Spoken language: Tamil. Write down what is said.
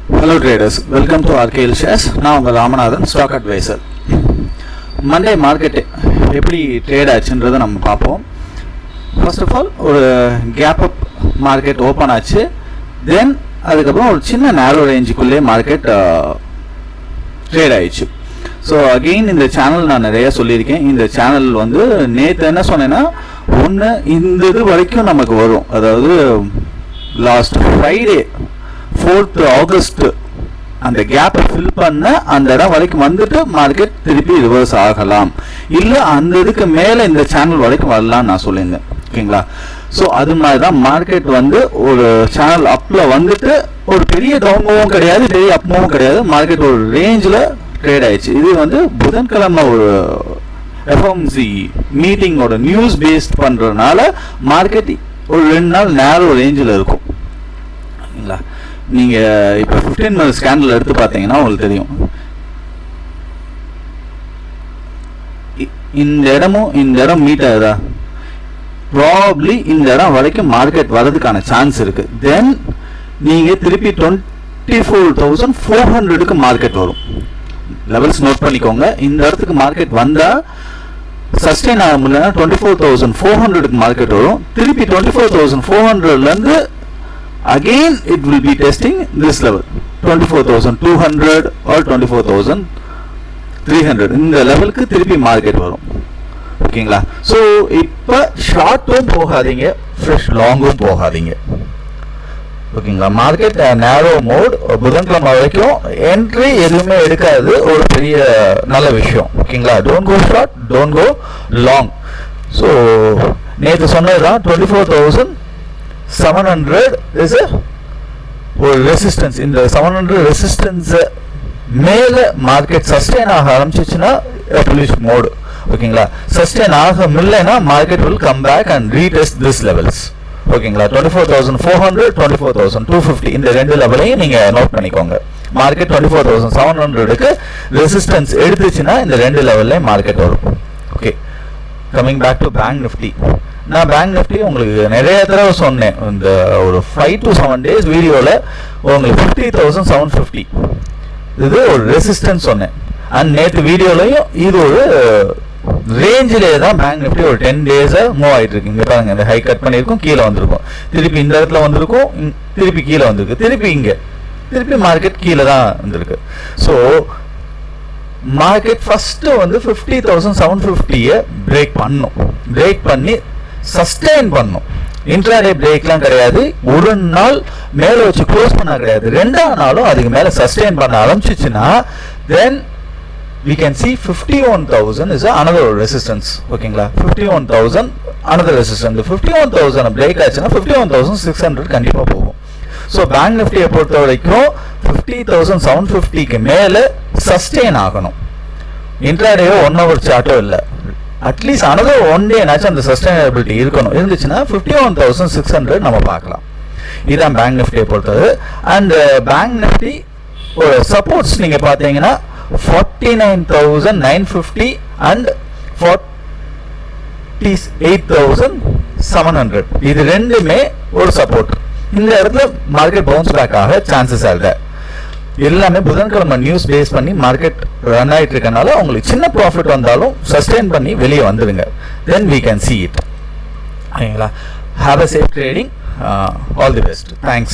Hello traders, welcome to RKL Shares. நான் உங்கள் Ramanathan, stock adviser. Monday market எப்படி ட்ரேட் ஆச்சுன்றதை நம்ம பார்ப்போம். ஃபர்ஸ்ட் ஆஃப் ஆல் ஒரு கேப் அப் மார்க்கெட் ஓப்பன் ஆச்சு. தென் அதுக்கப்புறம் ஒரு சின்ன நேரோ ரேஞ்சுக்குள்ளே மார்க்கெட் ட்ரேட் ஆயிடுச்சு. ஸோ அகெயின் இந்த சேனல் நான் நிறைய சொல்லியிருக்கேன். இந்த சேனல் வந்து நேற்று என்ன சொன்னேன்னா, ஒன்று இந்த இது வரைக்கும் நமக்கு வரும், அதாவது லாஸ்ட் ஃப்ரைடே 4th ஆகஸ்ட் அந்த கேப்பை ஃபில் பண்ண அந்த இடம் வரைக்கும் வந்துட்டு மார்க்கெட் திருப்பி ரிவர்ஸ் ஆகலாம், இல்லை அந்த இதுக்கு மேலே இந்த சேனல் வரைக்கும் வரலாம்னு நான் சொல்லியிருந்தேன். ஓகேங்களா? ஸோ அது மாதிரி தான் மார்க்கெட் வந்து ஒரு சேனல் அப்பில் வந்துட்டு ஒரு பெரிய டவுன்மூவும் கிடையாது, பெரிய அப்மூவும் கிடையாது. மார்க்கெட் ஒரு ரேஞ்சில் ட்ரேட் ஆயிடுச்சு. இது வந்து புதன்கிழமை ஒரு எஃப்எம்சி மீட்டிங்கோட நியூஸ் பேஸ்ட் பண்ணுறதுனால மார்க்கெட் ஒரு 2 நாள் நேரோ ரேஞ்சில் இருக்கும். ஓகேங்களா? நீங்கள் இப்போ 15 minutes கேண்டில் எடுத்து பார்த்தீங்கன்னா உங்களுக்கு தெரியும், இந்த இடம் மீட் ஆகுதா, ப்ராபப்ளி இந்த இடம் வரைக்கும் மார்க்கெட் வரதுக்கான சான்ஸ் இருக்கு. தென் நீங்கள் திருப்பி 24,400க்கு மார்க்கெட் வரும். லெவல்ஸ் நோட் பண்ணிக்கோங்க. இந்த இடத்துக்கு மார்க்கெட் வந்தால் சஸ்டெயின் ஆக முடியலன்னா 24,400க்கு மார்க்கெட் வரும். திருப்பி 24,400லேருந்து again it will be testing this level 24,200 or 24,300. இந்த லெவலுக்கு திருப்பி மார்க்கெட் வரும். ஓகேங்களா? ஸோ இப்போ ஷார்ட்டும் போகாதீங்க, ஃப்ரெஷ் லாங்கும் போகாதீங்க. ஓகேங்களா? மார்க்கெட் நேரோ மோட் புதன்கிழமை வரைக்கும் என்ட்ரி எதுவுமே எடுக்காது, ஒரு பெரிய நல்ல விஷயம். ஓகேங்களா? Don't go short, don't go long. So நேற்று சொன்னதுதான் 24,700 is ஒரு ரெசிஸ்டன்ஸ். இந்த 700 ரெசிஸ்டன்ஸ் மேல மார்க்கெட் சஸ்டெயின் ஆக ஆரம்பிச்சிச்சுன்னா புல்லிஷ் மோடு. ஓகேங்களா? சஸ்டெயின் ஆக முடியலன்னா market will come back and retest this levels. ஓகேங்களா? 24,400 24,250 இந்த ரெண்டு லெவலையும் நீங்க நோட் பண்ணிக்கோங்க. மார்க்கெட் 24,700க்கு ரெசிஸ்டன்ஸ் எடுத்துச்சுன்னா இந்த ரெண்டு லெவல்ல மார்க்கெட் வரும். Okay, coming back to Bank Nifty. நான் பேங்க் நிஃப்டி உங்களுக்கு நிறைய தடவை சொன்னேன். இந்த ஒரு 5 to 7 days வீடியோவில் உங்களுக்கு 50,750 இது ஒரு ரெசிஸ்டன்ஸ் சொன்னேன். அண்ட் நேற்று வீடியோலையும் இது ஒரு ரேஞ்சிலே தான் பேங்க் நிஃப்டி ஒரு 10 days மூவ் ஆகிட்டு இருக்கு. இங்கே பாருங்க, இந்த ஹை கட் பண்ணியிருக்கும், கீழே வந்திருக்கும், திருப்பி இந்த இடத்துல வந்திருக்கும், திருப்பி கீழே வந்திருக்கு, திருப்பி இங்கே, திருப்பி மார்க்கெட் கீழே தான் வந்திருக்கு. ஸோ மார்க்கெட் ஃபர்ஸ்ட் வந்து 50,750 பிரேக் பண்ணும். பிரேக் பண்ணி சஸ்டெயின் பண்ணும். இன்ட்ராடே பிரேக்லாம் கிடையாது, ஒரு நாள் மேலே வச்சு க்ளோஸ் பண்ண கிடையாது. 2ஆம் நாளும் அதுக்கு மேலே சஸ்டெயின் பண்ண ஆரம்பிச்சிச்சுன்னா தென் we can see 51,000 is another resistance. ஓகேங்களா? 51,000 another resistance. 51,000 பிரேக் ஆச்சுன்னா 51,600 கண்டிப்பாக போகும். ஸோ பேங்க் நிஃப்டியை பொறுத்த வரைக்கும் 50,750க்கு மேலே சஸ்டெயின் ஆகணும். இன்ட்ராடேயோ 1 hour சார்ட்டோ இல்லை, அட்லீஸ்ட் அனதர் 1 day நாச்சும் அந்த சஸ்டைனபிலிட்டி இருக்கணும். இருந்துச்சுன்னா 51,600 நம்ம பார்க்கலாம். இதுதான் பேங்க் நிஃப்டியை பொறுத்தது. அண்ட் பேங்க் நிஃப்டி ஒரு சப்போர்ட்ஸ் நீங்கள் பார்த்தீங்கன்னா 49,950 அண்ட் 48,700 இது ரெண்டுமே ஒரு சப்போர்ட். இந்த இடத்துல மார்க்கெட் பவுன்ஸ் பேக் ஆக சான்சஸ் ஆகுது. எல்லாமே புதன்கிழமை நியூஸ் பேஸ் பண்ணி மார்க்கெட் ரன் ஆகிட்டு இருக்கனால உங்களுக்கு சின்ன ப்ராஃபிட் வந்தாலும் சஸ்டெயின் பண்ணி வெளியே வந்துடுங்க. தென் we can see it. ஓகேங்களா? Have a safe trading. All the best. Thanks.